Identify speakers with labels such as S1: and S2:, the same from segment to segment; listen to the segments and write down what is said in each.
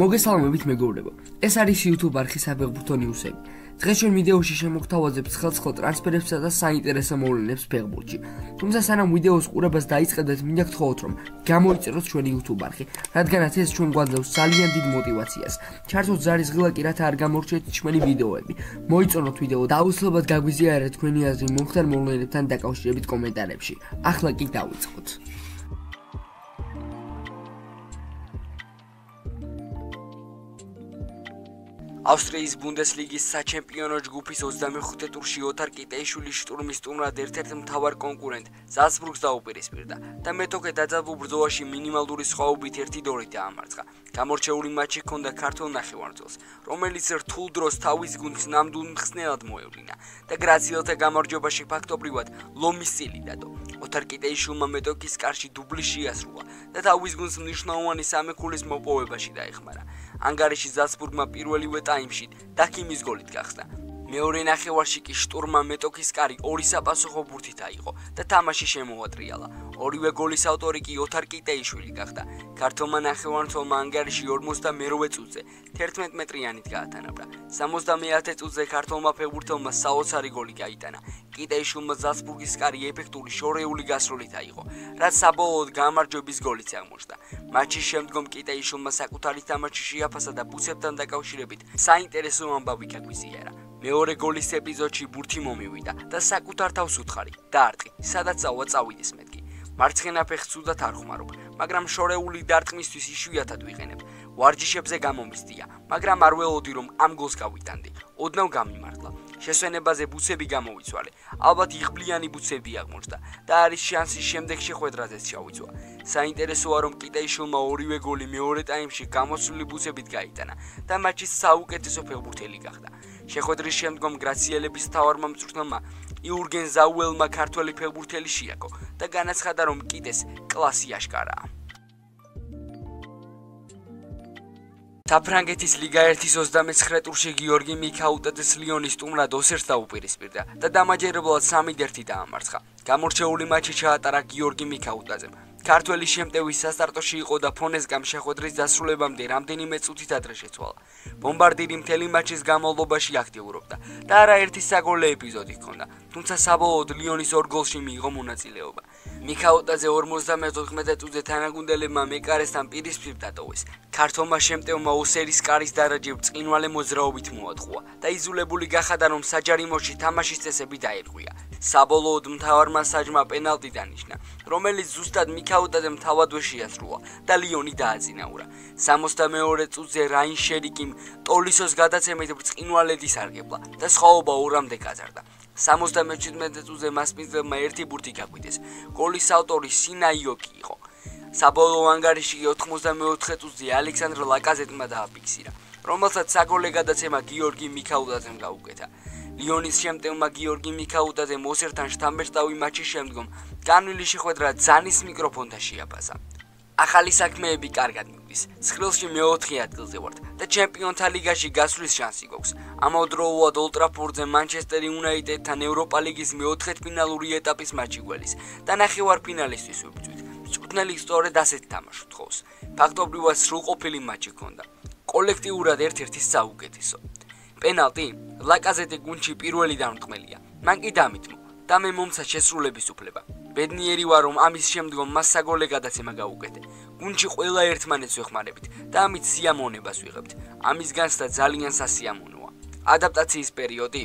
S1: მოგესალმებით მეგობრებო. ეს არის YouTube არხი საფეხბურთო ნიუსები. დღეს ჩვენ ვიდეოში შემოგთავაზებთ ხელსხელ ტრანსფერებსა და საინტერესო მოვლენებს ფეხბურთში. თუმცა სანამ ვიდეოს ყურებას დაიწყებთ, მინდა გთხოვოთ, რომ გამოიწეროთ ჩვენი YouTube არხი, რადგანაც ეს ჩვენ გვაძლევს ძალიან დიდ мотивაციას. ჩართოთ ზარის ღილაკი, რათა არ გამორჩეთ ჩვენი ვიდეოები. მოიწონოთ ვიდეო და აუცილებლად გაგვიზიარეთ თქვენი აზრი მომხდარ მოვლენებთან დაკავშირებით კომენტარებში. ახლა კი დავიწყოთ. ავსტრიის ბუნდესლიგის საჩემპიონო ჯგუფის 25 ტურში ოთარ კიტეიშვილის შტურმის სტუმრად ერთ-ერთ მთავარ კონკურენტ ზალცბურგს დაუპირისპირდა და მეთოქე დაძაბულ ბრძოლაში მინიმალური სხვაობით 1-2 დაამარცხა. გამორჩეული მატჩი ჰქონდა ქართველ ნახევარმცველს, რომელიც რთულ დროს თავის გუნდს ნამდვილ მხსნელად მოევლინა და გრაციელთა გამარჯვებაში ფაქტობრივად ლომის წილი დადო. ოთარ კიტეიშვილმა მეთოქის კარში დუბლი შეასრულა და თავის გუნდს მნიშვნელოვანი სამექულის მოპოვებაში დაეხმარა. ანგარიში ზალცბურგმა პირველივე ტაიმში დაქიმის გოლით გახსნა. მეორე ნახევარში კი შტურმმა მეთოქის კარი 2 საპასუხო ბურთით აიღო და თამაში შემოატრიალა. ორივე გოლის ავტორი კი ოთარ კიტეიშვილი გახდა. ქართველმა ნახევარმცველმა ანგარიში 42 წუთზე 11 მეტრიანით გაათანაბრა. 79 წუთზე ქართველმა ფეხბურთელმა საოცარი გოლი გაიტანა. კიტეიშვილმა ზალცბურგის კარი ეფექტური შორეული გასროლით აიღო, რაც საბოლოოდ გამარჯვების გოლიც აღმოჩნდა. მატჩის შემდგომ კიტეიშვილმა საკუთარი თამაში შეაფასა და ბუცებთან დაკავშირებით საინტერესო ამბავი გაგვიზიარა. მეორე გოლის ეპიზოდში ბურთი მომივიდა და საკუთარ თავს უთხარი დაარტყი, სადაც წავიდეს მეთქი. მარცხენა ფეხს ცუდად არ ხმარობ, მაგრამ შორეული დარტყმისთვის იშვიათად ვიყენებ. ვარჯიშებზე გამომისდია, მაგრამ არ ველოდი რომ ამ გოლს გავიტანდი. ოდნავ გამიმართლა. შესვენებაზე ბუცები გამოვიცვალე. ალბათ იღბლიანი ბუცები აღმოჩნდა და არის შანსი შემდეგ შეხვედრაზეც ჩავიცვა. საინტერესოა რომ კიტეიშვილმა ორივე გოლი მეორე ტაიმში გამოსული ბუცებით გაიტანა და მატჩის საუკეთესო ფეხბურთელი გახდა. შეხვედრის შემდგომ გრაციელების მთავარმა მწვრთნელმა იურგენ ზაუელმა ქართველი ფეხბურთელი შეაკო და განაცხადა რომ კიტეს კლასი აშკარაა. საფრანგეთის ლიგა 1-ის 29 ტურში გიორგი მიქაუტაძეს ლიონის სტუმრად 2-1 დაუპირისპირდა და დამაჯერებლად 3-1 დაამარცხა. გამორჩეული მატჩი ჩაატარა გიორგი მიქაუტაძემ. ქართველი შემტევი სასტარტოში იყო და ფონესგამ შეხვედრის დასრულებამდე რამდენიმე წუთით ადრე შეცვალა. ბომბარდირი მთელი მატჩის განმავლობაში აქტიურობდა და არაერთი საგოლე ეპიზოდი ჰქონდა, თუმცა საბოლოოდ ლიონის 2 გოლში მიიღო მონაწილეობა. მიქაუტაძე 54 წუთზე თანაგუნდელებმა მეკარესთან პირისპირ დატოვეს. ქართველმა შემტევმა ოსერის კარის დარაჯი ბრწყინვალე მოძრაობით მოატყუა და იძულებული გახადა რომ საჯარიმოში თამაშის წესები დაერღვია. საბოლოოდ მთავარმა საჯმა პენალტი დანიშნა, რომელიც ზუსტად მიქაუტაძემ თავადვე შეასრულა და ლიონი დააწინაურა. 62 წუთზე რაინ შერიკიმ ტოლისოს გადაცემით ბრწყინვალედ ისარგებლა და სხვაობა 2-მდე გაზარდა. 77 წუთზე მასპინძლებმა 1 ბურთი გაგვიდეს. გოლის ავტორი სინაიოკი იყო. საბოლოო ანგარიში 94 წუთზე ალექსანდრ ლაკაზეტმა დააფიქსირა, რომელსაც საგოლე გადაცემა გიორგი მიქაუტაძემ გაუკეთა. ლიონის შემტევმა გიორგი მიქაუტაძემ ოსერთან შთამბეჭდავი მატჩის შემდგომ განვლილი შეხვედრა ძანის მიკროფონთა შეაფასა. ახალი საქმეები კარგად მივდის. ცხრილში მე-4 ადგილზე ვართ და ჩემპიონთა ლიგაში გასვლის შანსი გვაქვს. ამავდროულად ოლდ ტრაფორდზე მანჩესტერ იუნაიტედთან ევროპა ლიგის მე-4 ეტაპის მატჩი გველის და ნახევარფინალისტვის ვიბრძვით. მწვრთნელი სწორედ ასეთ თამაშს თხოვს. ფაქტობრივად სრულყოფილი მატჩი ჰქონდა. კოლექტიურად ერთ-ერთი საუკეთესო. პენალტი? ლაკაზეტი გუნდში პირველი დამრტყმელია. მან კი დამიტმო და მე მომცა შესრულების უფლება. ბედნიერი ვარ რომ ამის შემდგომ მას საგოლე გადაცემა გაუკეთე. გუნდში ყველა ერთმანეთს ვეხმარებით და ამით სიამოვნებას ვიღებთ. ამის განცდა ძალიან სასიამოვნოა. ადაპტაციის პერიოდი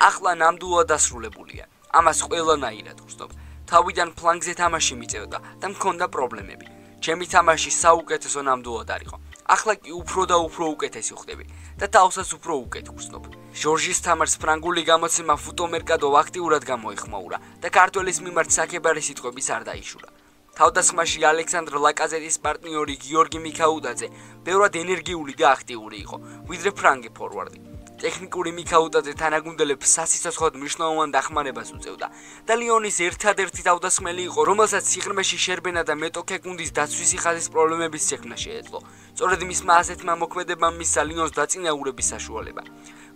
S1: ახლა ნამდვილად დასრულებულია. ამას ყველანაირად ვხსნობ. თავიდან ფლანგზე თამაში მიწევდა და მქონდა პრობლემები. ჩემი თამაში საუკეთესო ნამდვილად არისო. ახლა კი უფრო და უფრო უკეთესი ვხდები და თავსაც უფრო უკეთ ვხსნობ. ჟორჟის თამაშს ფრანგული გამოცემა ფუტომერკადო აქტიურად გამოეხმაურა და ქართველის მიმართ საქებარი სიტყვების არ დაიშურა. თავდასხმაში ალექსანდრ ლაკაზეტის პარტნიორი გიორგი მიქაუტაძე ბევრად ენერგიული და აქტიური იყო, ვიდრე ფრანგი ფორვარდი. ტექნიკური მიქაუტაძე თანაგუნდელებს სასიცოცხლოდ მნიშვნელოვან დახმარებას უწევდა და ლიონის ერთადერთი თავდასხმელი იყო, რომელსაც სიღრმეში შერბენა და მეტოქე გუნდის დაცვისი ხაზის პრობლემების შექმნა შეეძლო. სწორედ მისმა ასეთმა მოქმედებამ მისცა ლიონს დაწინაურების საშუალება.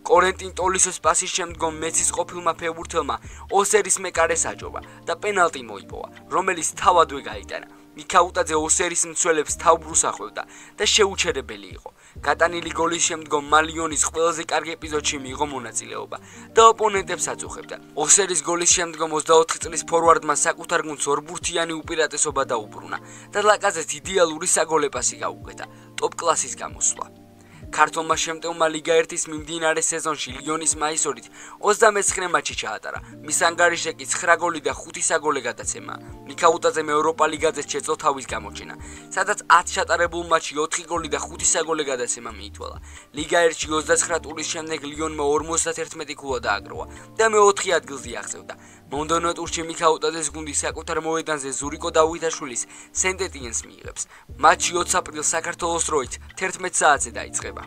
S1: კორენტინ ტოლისოს პასის შემდგომ მეცის ყოფილმა ფეხბურთელმა ოსერის მეკარეს აჯობა და პენალტი მოიპოვა, რომელიც თავადვე გაიტანა. მიქაუტაძე ოსერის მცველებს თავბრუს ახვევდა და შეუჩერებელი იყო. გატანილი გოლის შემდგომ მალიონის ყველაზე კარგი ეპიზოდში მიიღო მონაწილეობა და ოპონენტებს აწუხებდა. ოსერის გოლის შემდგომ 24 წლის ფორვარდმა საკუთარ გუნდს ორბურთიანი უპირატესობა დაუბრუნა და ლაკაზეტს იდეალური საგოლე პასი გაუკეთა. ტოპ კლასის გამოსვლა. ქართულმა შემტევმა ლიგა 1-ის მიმდინარე სეზონში ლიონის მაისორით 29 მატჩი ჩაატარა. მის ანგარიშზე კი 9 გოლი და 5 საგოლე გადაცემა. მიქაუტაძემ ევროპა ლიგაზე შეძლო თავის გამოჩენა, სადაც 10 ჩატარებულ მატჩში 4 გოლი და 5 საგოლე გადაცემა მიითვალა. ლიგა 1-ში 29 ტურის შემდეგ ლიონმა 51 ქულა დააგროვა და მე-4 ადგილზე აღწევდა. მომდევნო ტურში მიქაუტაძეს გუნდი საკუთარ მოედანზე ზურიკო დავითაშვილის სენტ-ეტიენს მიიღებს. მატჩი 20 აპრილს საქართველოს დროით 11 საათზე დაიწყება.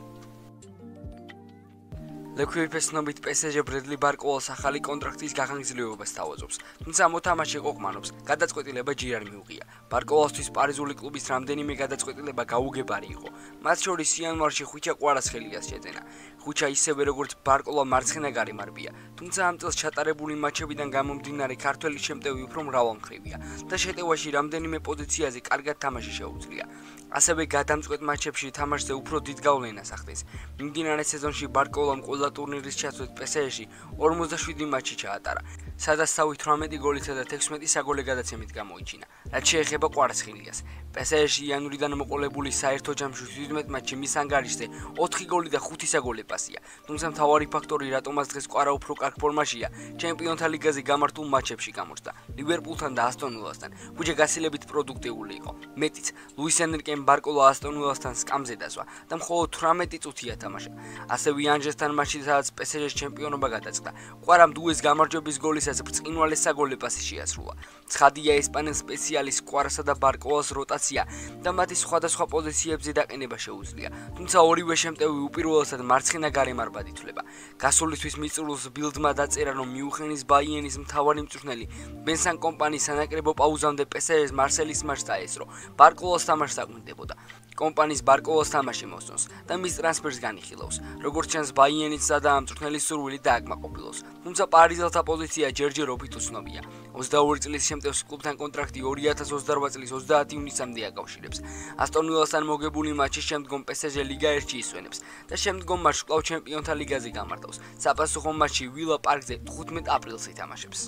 S1: ლექვიფეს ცნობით PSG ბრედლი ბარკოლას ახალი კონტრაქტის გახანგრძლივებას თავაზობს, თუმცა მოთამაშე ყოყმანობს, გადაწყვეტილება ჯერ არ მიუღია. ბარკოლასთვის პარიზული კლუბის რამდენიმე გადაწყვეტილება გაუგებარი იყო. მათ შორის იანვარში ხვიჩა კვარაცხელიას შეძენა. ხვიჩა ისევე როგორც ბარკოლა მარცხენა გარემარბია, თუმცა ამ წელს ჩატარებული მატჩებიდან გამომდინარე ქართველი შემტევი უფრო მრავალმხრივია და შეტევაში რამდენიმე პოზიციაზე კარგად თამაში შეუძლია. ასევე გადამწყვეტ მატჩებში თამაშზე უფრო დიდ გავლენას ახდენს. მიმდინარე სეზონში ბარკოლამ ყველა ტურნირის ჩათვლით PSG-ში 47 მატჩი ჩაატარა, სადაც თავი 18 გოლითა და 16 საგოლე გადაცემით გამოიჩინა. რაც შეეხება კვარაცხელიას, PSG-ში იანვრიდან მოყოლებული საერთო ჯამში 17 მატჩში მის ანგარიშზე 4 გოლი და 5 საგოლე პასია. თუმცა მთავარი ფაქტორი, რატომაც დღეს კვარა უფრო კარგ ფორმაშია, ჩემპიონთა ლიგაზე გამართულ მატჩებში გამოჩნდა. ლივერპულთან და ასტონ ვილასთან ხვიჩა გასილებით პროდუქტიული იყო. მეტიც, ლუის ენრიკემ ბარკოლა ასტონ ვილასთან სკამზე დასვა და მხოლოდ 18 წუთი ათამაშა. ასევე ანჟესთან მატჩში, სადაც PSG-ს ჩემპიონობა გადაწყდა, კვარამ დუეს გამარჯვების გოლისას ბრწყინვალე საგოლე პასი შეასრულა. ცხადია ესპანელ სპეციალისტ კვარასა და ბარკოლას როტაცია და მათი სხვადასხვა პოზიციებზე დაყენება შეუძლია, თუმცა ორივე შემტევი უპირველესად მარცხენა გარემარბად ითვლება. გასულისთვის მიწურულს ბილდმა დაწერა, რომ მიუნხენის ბაიერნის მთავარი მწვრთნელი ბენსან კომპანის სანაკრებო პაუზამდე PSG-ს მარსელის მატჩს დაესწრო, ბარკოლას თამაშს დაგვინდებოდა. კომპანის ბარკოლას თამაში მოსწონს და მის ტრანსფერს განიხილავს. როგორც ჩანს, ბაიერნის სადაა მწვრთნელის სურვილი დააკმაყოფილოს, თუმცა პარიზელთა პოზიცია ჯერჯერობით უცნობია. 22 წლის შემტევს კლუბთან კონტრაქტი 2028 წლის 30 ივნისამდე აკავშირებს. ასტონ ვილასთან მოგებული მატჩის შემდგომ PSG ლიგა 1-ში ისვენებს და შემდგომ მატჩს კვლავ ჩემპიონთა ლიგაზე გამართავს. საპასუხო მატჩი ვილა პარკზე 15 აპრილს ითამაშებს.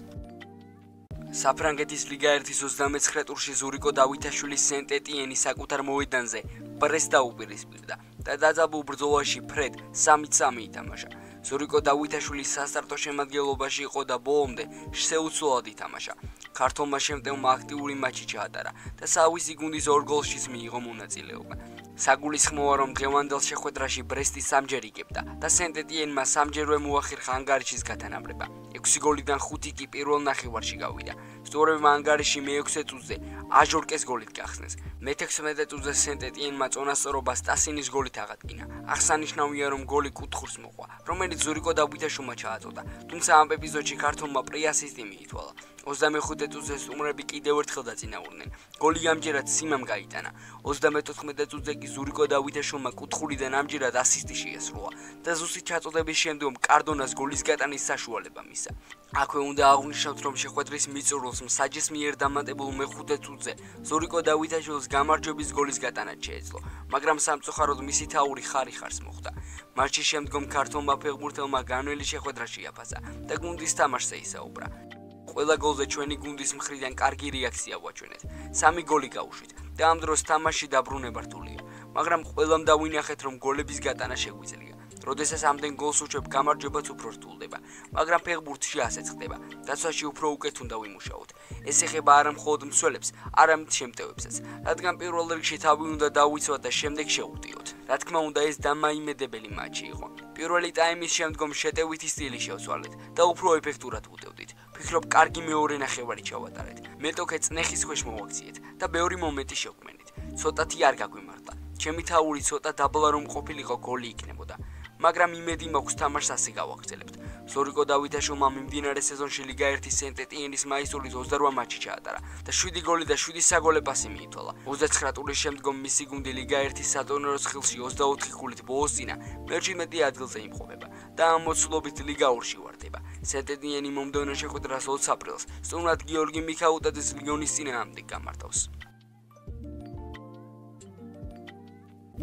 S1: საფრანგეთის ლიგა 1-ის 29 ტურში ზურიკო დავითაშვილის სენტ-ეტიენი საკუთარ მოედანზე ბრესტს დაუპირისპირდა და დაძაბულ ბრძოლაში ფრედ 3-3 ითამაშა. ზურიკო დავითაშვილის სასტარტო შემადგენლობაში იყო და ბოლომდე შეუცვლელად ითამაშა. ქართულმა შემტევმა აქტიური მატჩი ჩაატარა და თავისი გუნდის 2 გოლშიც მიიღო მონაწილეობა. საგულისხმოა, რომ დღევანდელ შეხვედრაში ბრესტი 3-ჯერ იგებდა და სენტ-ეტიენმა 3-ჯერვე მოახერხა ანგარიშის გათანაბრება. 6 გოლიდან 5 კი პირველ ნახევარში გავიდა. სწორედ ანგარიში მე-6 წუთზე აჟორკეს გოლით გახსნეს. მე-16 წუთზე სენტ-ეტიენმა წონასწორობა სტასინის გოლით აღადგინა. აღსანიშნავია, რომ გოლი კუთხურს მოყვა, რომელიც ზურიკო დავითაშვილმა ჩააწოდა, თუმცა ამ ეპიზოდში ქართულმა პრე-ასისტი მიითვალა. 25 წუთზე სტუმრები კიდევ ერთხელ დაწინაურდნენ. გოლი ამჯერად სიმამ გაიტანა. 34 წუთზე კი ზურიკო დავითაშვილმა კუთხურიდან ამჯერად ასისტი შეასრულა და ზუსტი ჩაწოდების შემდგომ კარდონას გოლის გატანის საშუალება მისცა. აქვე უნდა აღვნიშნოთ, რომ შეხვედრის მიწურულს მსაჯის მიერ დამატებულ მე-5 წუთზე ზურიკო დავითაშვილს გამარჯვების გოლის გატანა შეეძლო, მაგრამ სამწუხაროდ მისი თაური ხარიხარს მოხვდა. მატჩის შემდგომ ქართულმა ფეხბურთელმა განველი შეხვედრა შეაფასა და გუნდის თამაშზე ისაუბრა. ყველა გოლზე ჩვენი გუნდის მხრიდან კარგი რეაქცია ვაჩვენეთ. 3 გოლი გავუშვით და ამ დროს თამაში დაბრუნება რთულია, მაგრამ ყველამ დავინახეთ, რომ გოლების გატანა შეგვიძლია. როდესაც ამდენ გოლს უჩვევ, გამარჯვებაც უფრო რთულდება, მაგრამ ფეხბურთში ასეც ხდება. დაცვაში უფრო უკეთ უნდა ვიმუშაოთ. ეს ეხება არა მხოლოდ მცველებს, არამედ შემტევებსაც, რადგან პირველ რიგში თავი უნდა დავიცვათ და შემდეგ შევუტიოთ. რა თქმა უნდა, ეს დამაიმედებელი მატჩი იყო. პირველი ტაიმის შემდგომ შეტევითი სტილი შევცვალეთ და უფრო ეფექტურად ვუტევდით. ვფიქრობ, კარგი მეორე ნახევარი ჩავატარეთ. მეტოქე წნეხის ქვეშ მოვაქციეთ და ბევრი მომენტი შევქმნით. ცოტათი არ გაგვიმართლა. ჩემი თაური ცოტა დაბლა რომ ყოფილიყო, გოლი იქნებოდა. მაგრამ იმედი მაქვს თამაშს ასე გავაგრძელებთ. ზურიკო დავითაშვილმა მიმდინარე სეზონში ლიგა 1-ის სენტ-ეტიენის მაისურის 28 მატჩი ჩაატარა და 7 გოლი და 7 საგოლე პასი მიითვალა. 29 ტურის შემდგომ მისი გუნდი ლიგა 1-ის სატურნიროს ხილში 24 ქულით ბოლოს წინა მე-17 ადგილზე იმყოფება და ამ მოცულობით ლიგა 2-ში ვარდება. სენტ-ეტიენი მომდევნო შეხვედრას 20 აპრილს სტუმრად გიორგი მიქაუტაძის ლიონის წინააღმდეგ გამართავს.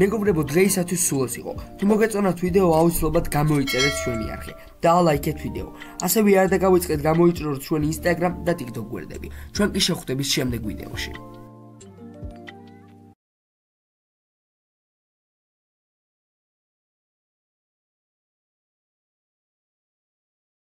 S2: მეგობრებო, დღეისათვის სულოს იყო. თუ მოგეწონათ ვიდეო, აუცილებლად გამოიწერეთ ჩვენი არხი და ლაიქეთ ვიდეო. ასევე არ დაგავიწყეთ გამოიჭროთ ჩვენი Instagram და TikTok გვერდები. ჩვენ კი შევხვდებით შემდეგ ვიდეოში.